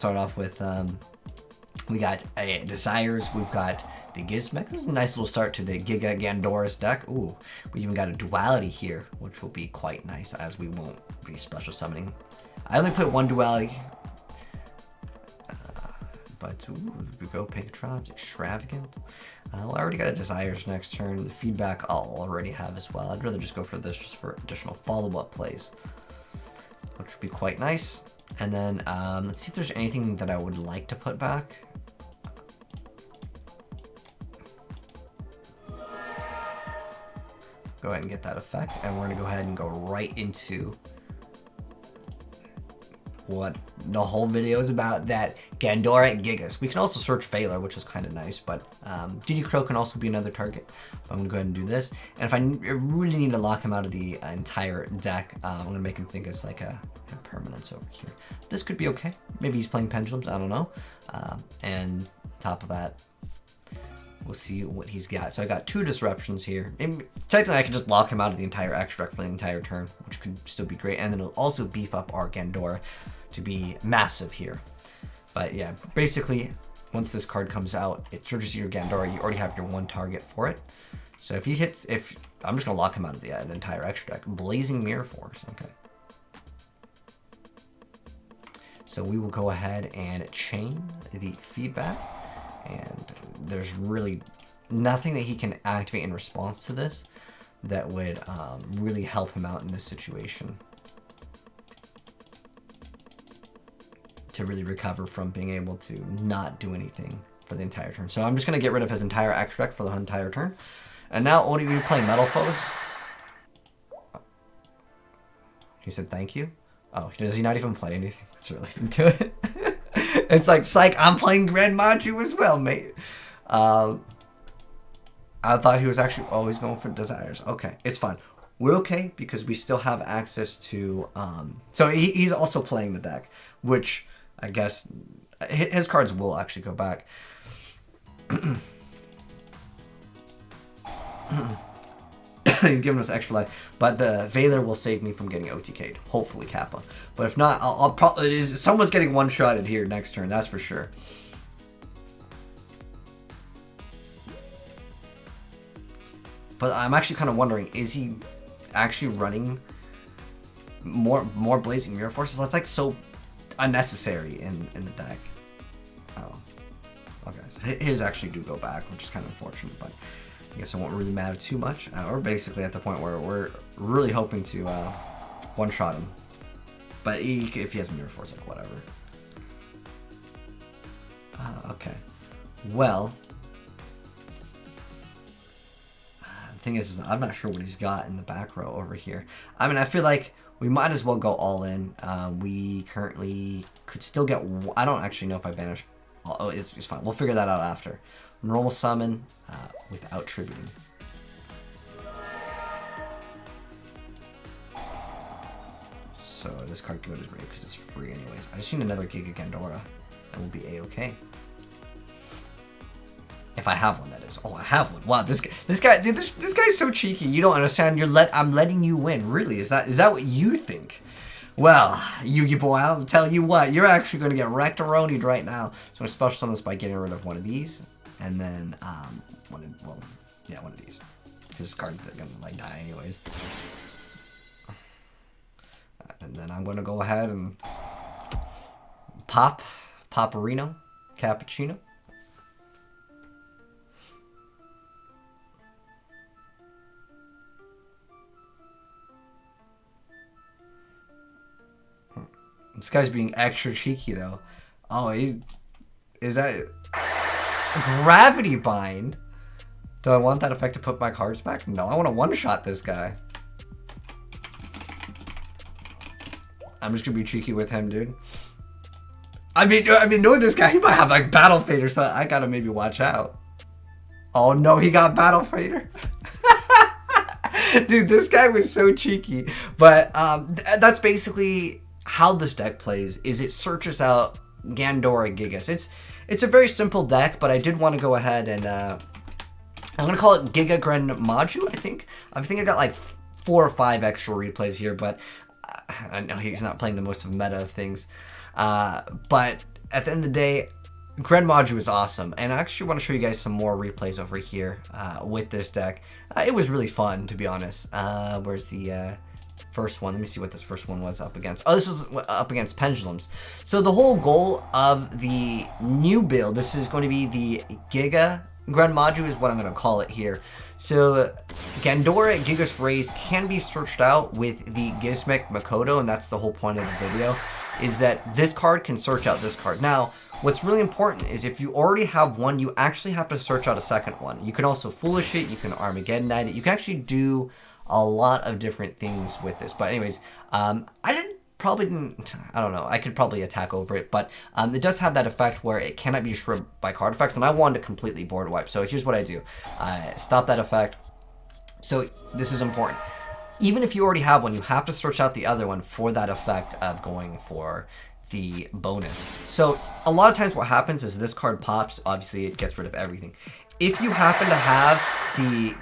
start off with, we got Desires, we've got the Gizmek. This is a nice little start to the Giga Gandora's deck. Ooh, we even got a duality here, which will be quite nice as we won't be special summoning. I only put one duality, but ooh, we go Pictrons, Extravagant. Well, I already got a Desires next turn. The feedback I'll already have as well. I'd rather just go for this just for additional follow-up plays, which would be quite nice. And then let's see if there's anything that I would like to put back. Go ahead and get that effect, and we're gonna go ahead and go right into what the whole video is about, that Gandora and Gigas. We can also search Failure, which is kind of nice, but DD Crow can also be another target. I'm gonna go ahead and do this, and if I really need to lock him out of the entire deck, I'm gonna make him think it's like a permanence over here. This could be okay. Maybe he's playing Pendulums, I don't know. And top of that, we'll see what he's got. So I got 2 disruptions here. Maybe, technically, I could just lock him out of the entire extract for the entire turn, which could still be great. And then it'll also beef up our Gandora to be massive here. But yeah, basically, once this card comes out, it searches your Gandora. You already have your 1 target for it. So if he hits, I'm just gonna lock him out of the entire extract. Blazing Mirror Force. Okay. So we will go ahead and chain the feedback. And there's really nothing that he can activate in response to this that would really help him out in this situation to really recover from being able to not do anything for the entire turn. So I'm just going to get rid of his entire extract for the entire turn. And now Odie will be playing Metal Foes. He said thank you. Oh, does he not even play anything that's related to it? It's like, psych, I'm playing Gren Maju as well, mate. I thought he was actually always going for Desires. Okay, it's fine. We're okay because we still have access to... so he's also playing the deck, which I guess his cards will actually go back. He's giving us extra life, but the Valor will save me from getting OTK'd. Hopefully, Kappa. But if not, I'll probably... Someone's getting one-shotted here next turn, that's for sure. But I'm actually kind of wondering, is he actually running more Blazing Mirror Forces? That's like so unnecessary in the deck. Oh, okay. His actually do go back, which is kind of unfortunate, but I guess it won't really matter too much. We're basically at the point where we're really hoping to one-shot him. But if he has Mirror Force, like whatever. Okay. Well, the thing is I'm not sure what he's got in the back row over here. I mean, I feel like we might as well go all in. We currently could still get... I don't actually know if I banished... Oh, it's fine. We'll figure that out after. Normal summon without tributing. So this card can go to grave because it's free anyways. I just need another Giga Gandora and we'll be a-okay. If I have one, that is. Oh, I have one. Wow, this guy, dude, this guy's so cheeky. You don't understand. I'm letting you win. Really? Is that what you think? Well, Yugi boy, I'll tell you what. You're actually going to get wrecked-a-ronied right now. So I'm going to special summon this by getting rid of one of these. And then, one of these. Because this card's gonna, like, die anyways. And then I'm gonna go ahead and pop Paparino, Cappuccino. This guy's being extra cheeky, though. Oh, is that... Gravity Bind? Do I want that effect to put my cards back? No, I want to one-shot this guy. I'm just gonna be cheeky with him, dude. I mean, knowing this guy, he might have like Battle Fader, so I gotta maybe watch out. Oh no, he got Battle Fader. Dude, this guy was so cheeky. But that's basically how this deck plays. Is it searches out Gandora Gigas. It's a very simple deck, but I did want to go ahead and I'm gonna call it Giga Gren Maju. I think I got like 4 or 5 extra replays here, but I know he's not playing the most meta of things. But at the end of the day, Gren Maju is awesome, and I actually want to show you guys some more replays over here with this deck. It was really fun, to be honest. Where's the first one? Let me see what this first one was up against. Oh, this was up against Pendulums. So the whole goal of the new build, this is going to be the Giga Gren Maju is what I'm going to call it here. So Gandora Giga's Rays can be searched out with the Gizmek Mikoto, and that's the whole point of the video, is that this card can search out this card. Now, what's really important is if you already have one, you actually have to search out a second one. You can also Foolish it, you can Armageddonite it, you can actually do a lot of different things with this. But anyways, I don't know, I could probably attack over it, but it does have that effect where it cannot be destroyed by card effects, and I wanted to completely board wipe. So here's what I do. I stop that effect. So this is important. Even if you already have one, you have to search out the other one for that effect of going for the bonus. So a lot of times what happens is this card pops, obviously it gets rid of everything. If you happen to have the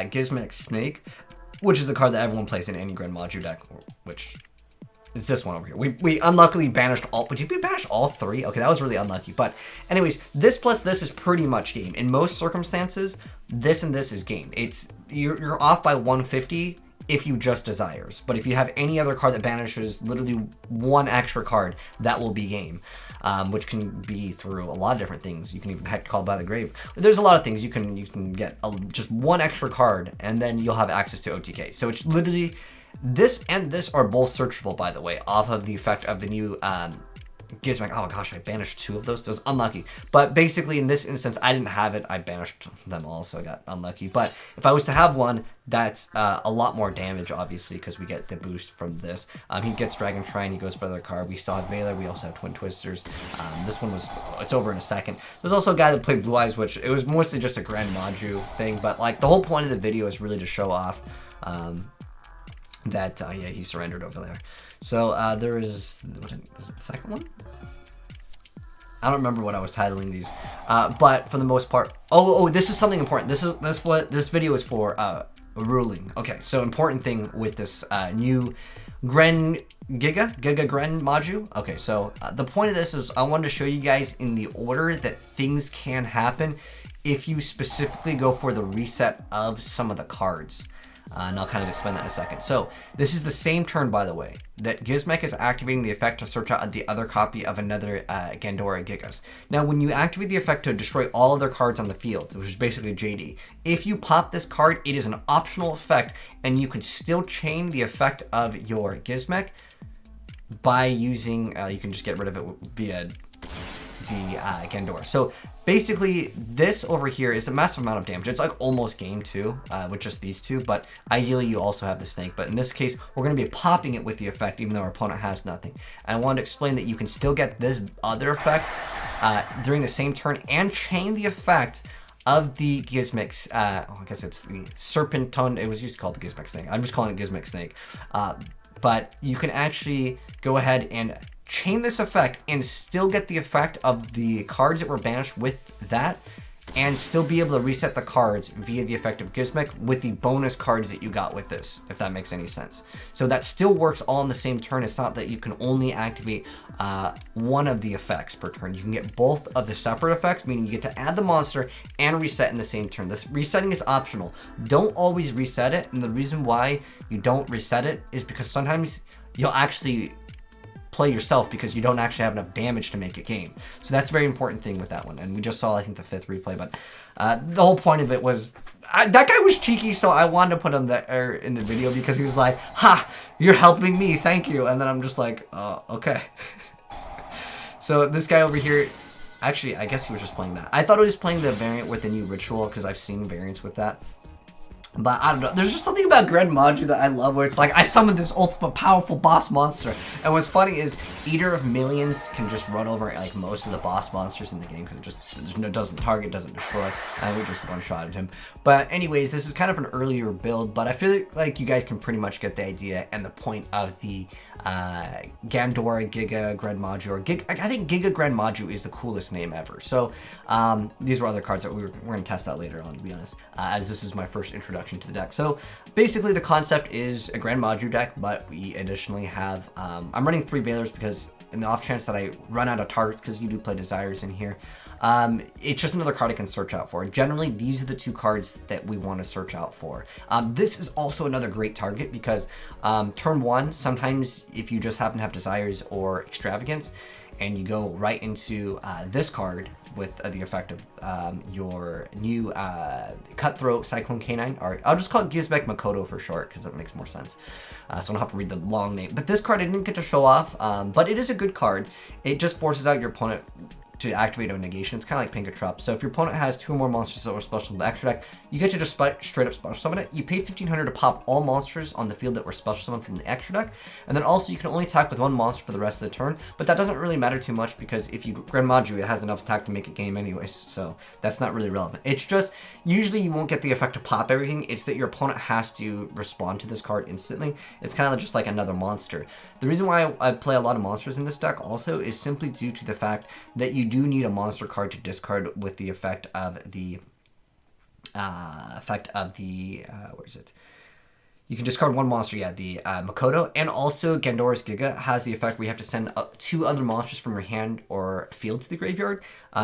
Gizmek Snake, which is the card that everyone plays in any Gren Maju deck, which is this one over here. We unluckily banished all, but did we banish all three? Okay, that was really unlucky. But anyways, this plus this is pretty much game. In most circumstances, this and this is game. It's you're off by 150 if you just desires. But if you have any other card that banishes literally one extra card, that will be game. Which can be through a lot of different things. You can even heck call by the grave. There's a lot of things you can get just one extra card, and then you'll have access to OTK. So it's literally this and this are both searchable, by the way, off of the effect of the new Gizmek. Oh gosh, I banished two of those. That was unlucky. But basically, in this instance, I didn't have it. I banished them all, so I got unlucky. But if I was to have one, that's a lot more damage, obviously, because we get the boost from this. He gets Dragon Shrine. He goes for their card. We saw Veiler. We also have Twin Twisters. This one was, it's over in a second. There's also a guy that played Blue Eyes, which it was mostly just a Gren Maju thing. But like the whole point of the video is really to show off that yeah, he surrendered over there. So there is it the second one? I don't remember what I was titling these, but for the most part, oh, this is something important. This what this video is for. Ruling. Okay, so important thing with this new Giga Gren Maju. Okay, so the point of this is I wanted to show you guys in the order that things can happen if you specifically go for the reset of some of the cards. And I'll kind of explain that in a second. So this is the same turn, by the way, that Gizmek is activating the effect to search out the other copy of another Gandora Gigas. Now, when you activate the effect to destroy all other cards on the field, which is basically JD, if you pop this card, it is an optional effect, and you can still chain the effect of your Gizmek by using, you can just get rid of it via the Gandora. So basically this over here is a massive amount of damage. It's like almost game two with just these two, but ideally you also have the snake. But in this case, we're going to be popping it with the effect even though our opponent has nothing. And I wanted to explain that you can still get this other effect during the same turn and chain the effect of the Gizmek, I guess it's the Serpenton, it was used to call it the Gizmek Snake. I'm just calling it Gizmek Snake. But you can actually go ahead and chain this effect and still get the effect of the cards that were banished with that, and still be able to reset the cards via the effect of Gizmek with the bonus cards that you got with this, if that makes any sense. So that still works all in the same turn. It's not that you can only activate one of the effects per turn. You can get both of the separate effects, meaning you get to add the monster and reset in the same turn. This resetting is optional. Don't always reset it, and the reason why you don't reset it is because sometimes you'll actually play yourself because you don't actually have enough damage to make a game. So that's a very important thing with that one. And we just saw, I think, the 5th replay, but the whole point of it was, that guy was cheeky, so I wanted to put him there in the video because he was like, ha, you're helping me, thank you. And then I'm just like, okay. So this guy over here, actually, I guess he was just playing that. I thought he was playing the variant with the new ritual because I've seen variants with that. But I don't know, there's just something about Gren Maju that I love where it's like, I summoned this ultimate powerful boss monster. And what's funny is Eater of Millions can just run over like most of the boss monsters in the game because it just doesn't target, doesn't destroy, and we just one-shotted him. But anyways, this is kind of an earlier build, but I feel like you guys can pretty much get the idea and the point of the Gandora Giga Gren Maju, or I think Giga Gren Maju is the coolest name ever. So these were other cards that we're going to test out later on, to be honest, as this is my first introduction to the deck. So basically the concept is a Gren Maju deck, but we additionally have, I'm running 3 Veilers because in the off chance that I run out of targets, because you do play Desires in here, it's just another card I can search out for. Generally, these are the two cards that we want to search out for. This is also another great target because turn 1, sometimes if you just happen to have Desires or Extravagance, and you go right into this card with the effect of your new Cutthroat Cyclone Canine, or I'll just call it Gizmek Mikoto for short, because it makes more sense. So I don't have to read the long name. But this card I didn't get to show off, but it is a good card. It just forces out your opponent to activate a negation. It's kind of like Pink Trap. So if your opponent has 2 or more monsters that were special in the extra deck, you get to just straight up special summon it. You pay 1,500 to pop all monsters on the field that were special summoned from the extra deck, and then also you can only attack with 1 monster for the rest of the turn. But that doesn't really matter too much because if you Gren Maju, it has enough attack to make a game anyways, so that's not really relevant. It's just usually you won't get the effect to pop everything. It's that your opponent has to respond to this card instantly. It's kind of just like another monster. The reason why I play a lot of monsters in this deck also is simply due to the fact that you do need a monster card to discard with the effect of the where is it? You can discard 1 monster, yeah, the Mikoto, and also Gandora's Giga has the effect where you have to send 2 other monsters from your hand or field to the graveyard.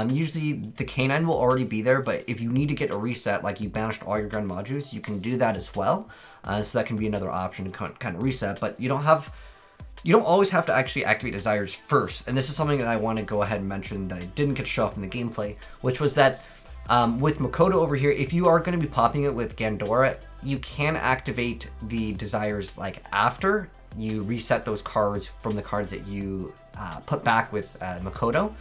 Usually the Canine will already be there, but if you need to get a reset, like you banished all your Gren Majus, you can do that as well. So that can be another option to kind of reset, but you don't always have to actually activate Desires first. And this is something that I want to go ahead and mention that I didn't get to show off in the gameplay, which was that with Mikoto over here, if you are going to be popping it with Gandora, you can activate the Desires like after you reset those cards from the cards that you put back with Mikoto.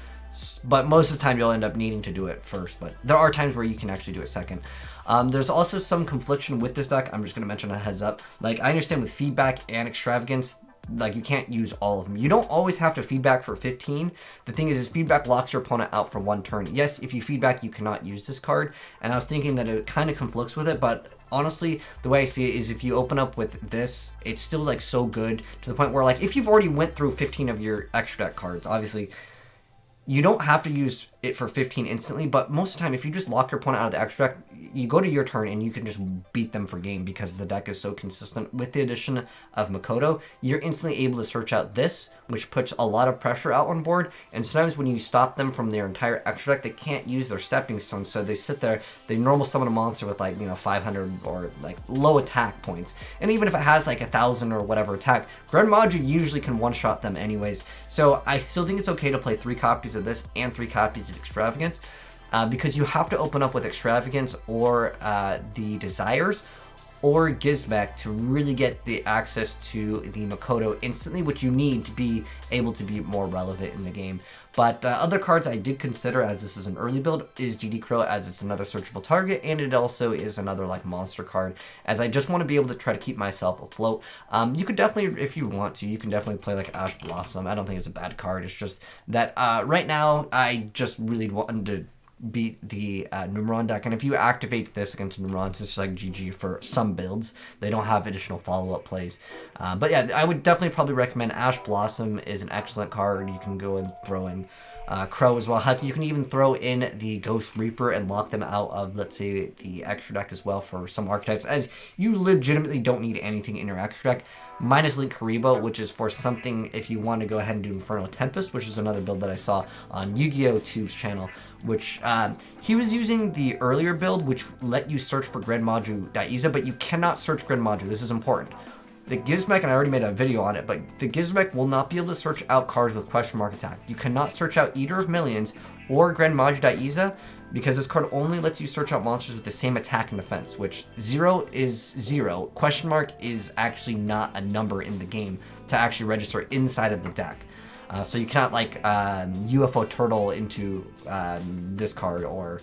But most of the time you'll end up needing to do it first, but there are times where you can actually do it second. There's also some confliction with this deck. I'm just going to mention a heads up. Like, I understand with Feedback and Extravagance, like, you can't use all of them. You don't always have to feedback for 15. The thing is feedback locks your opponent out for 1 turn. Yes, if you feedback, you cannot use this card, and I was thinking that it kind of conflicts with it, but honestly, the way I see it is if you open up with this, it's still, like, so good to the point where, like, if you've already went through 15 of your extra deck cards, obviously, you don't have to use it for 15 instantly, but most of the time, if you just lock your opponent out of the extra deck, you go to your turn and you can just beat them for game because the deck is so consistent. With the addition of Mikoto, you're instantly able to search out this, which puts a lot of pressure out on board, and sometimes when you stop them from their entire extra deck, they can't use their stepping stones, so they sit there, they normal summon a monster with, like, 500 or, like, low attack points, and even if it has, like, 1,000 or whatever attack, Gren Maju usually can one-shot them anyways, so I still think it's okay to play 3 copies of this and 3 copies of Extravagance, because you have to open up with Extravagance or the Desires or Gizmek to really get the access to the Mikoto instantly, which you need to be able to be more relevant in the game. But other cards I did consider, as this is an early build, is GD Crow, as it's another searchable target, and it also is another, like, monster card, as I just want to be able to try to keep myself afloat. You could definitely, if you want to, you can definitely play, like, Ash Blossom. I don't think it's a bad card. It's just that right now, I just really wanted to beat the Numeron deck, and if you activate this against Numerons, it's just like GG for some builds. They don't have additional follow-up plays, but yeah, I would definitely probably recommend Ash Blossom. Is an excellent card. You can go and throw in Crow as well. Heck, you can even throw in the Ghost Reaper and lock them out of, let's say, the extra deck as well for some archetypes, as you legitimately don't need anything in your extra deck, minus Link Karibo, which is for something if you want to go ahead and do Inferno Tempest, which is another build that I saw on Yugioh Tube's channel, which he was using the earlier build, which let you search for Gren Maju Daiza, but you cannot search Gren Maju. This is important. The Gizmek, and I already made a video on it, but the Gizmek will not be able to search out cards with question mark attack. You cannot search out Eater of Millions or Gren Maju Daiza, because this card only lets you search out monsters with the same attack and defense, which 0 is 0. Question mark is actually not a number in the game to actually register inside of the deck. So you cannot, like, UFO Turtle into this card, or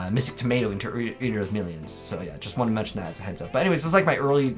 Mystic Tomato into Eater of Millions. So yeah, just want to mention that as a heads up. But anyways, this is like my early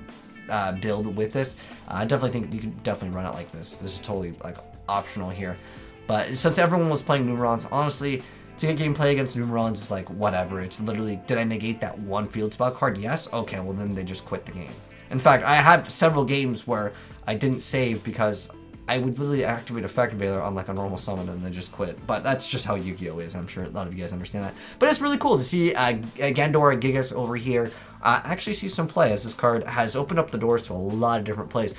build with this. I definitely think you could definitely run it like this. This is totally, like, optional here. But since everyone was playing Numerons, honestly, to get gameplay against Numerons is like, whatever. It's literally, did I negate that one field spell card? Yes? Okay, well then they just quit the game. In fact, I had several games where I didn't save because I would literally activate Effect Veiler on, like, a normal summon and then just quit. But that's just how Yu-Gi-Oh! Is. I'm sure a lot of you guys understand that. But it's really cool to see Gandora Gigas over here actually see some play, as this card has opened up the doors to a lot of different plays.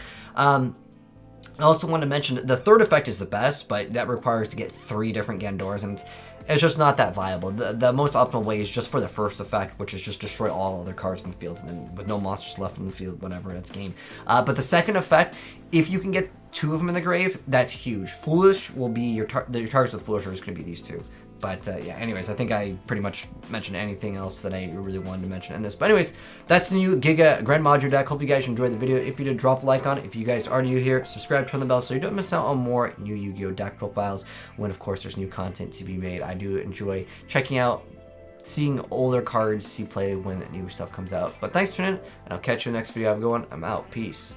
I also want to mention the third effect is the best, but that requires to get 3 different Gandoras, and it's just not that viable. The most optimal way is just for the first effect, which is just destroy all other cards in the field, and then with no monsters left in the field, whatever, it's game. But the second effect, if you can get 2 of them in the grave, that's huge. Foolish will be your targets with Foolish are just going to be these 2. But yeah, anyways, I think I pretty much mentioned anything else that I really wanted to mention in this. But anyways, that's the new Giga Gren Maju deck. Hope you guys enjoyed the video. If you did, drop a like on it. If you guys are new here, subscribe, turn the bell so you don't miss out on more new Yu-Gi-Oh deck profiles when, of course, there's new content to be made. I do enjoy checking out, seeing older cards, see play when new stuff comes out. But thanks for tuning in, and I'll catch you in the next video. Have a good one. I'm out. Peace.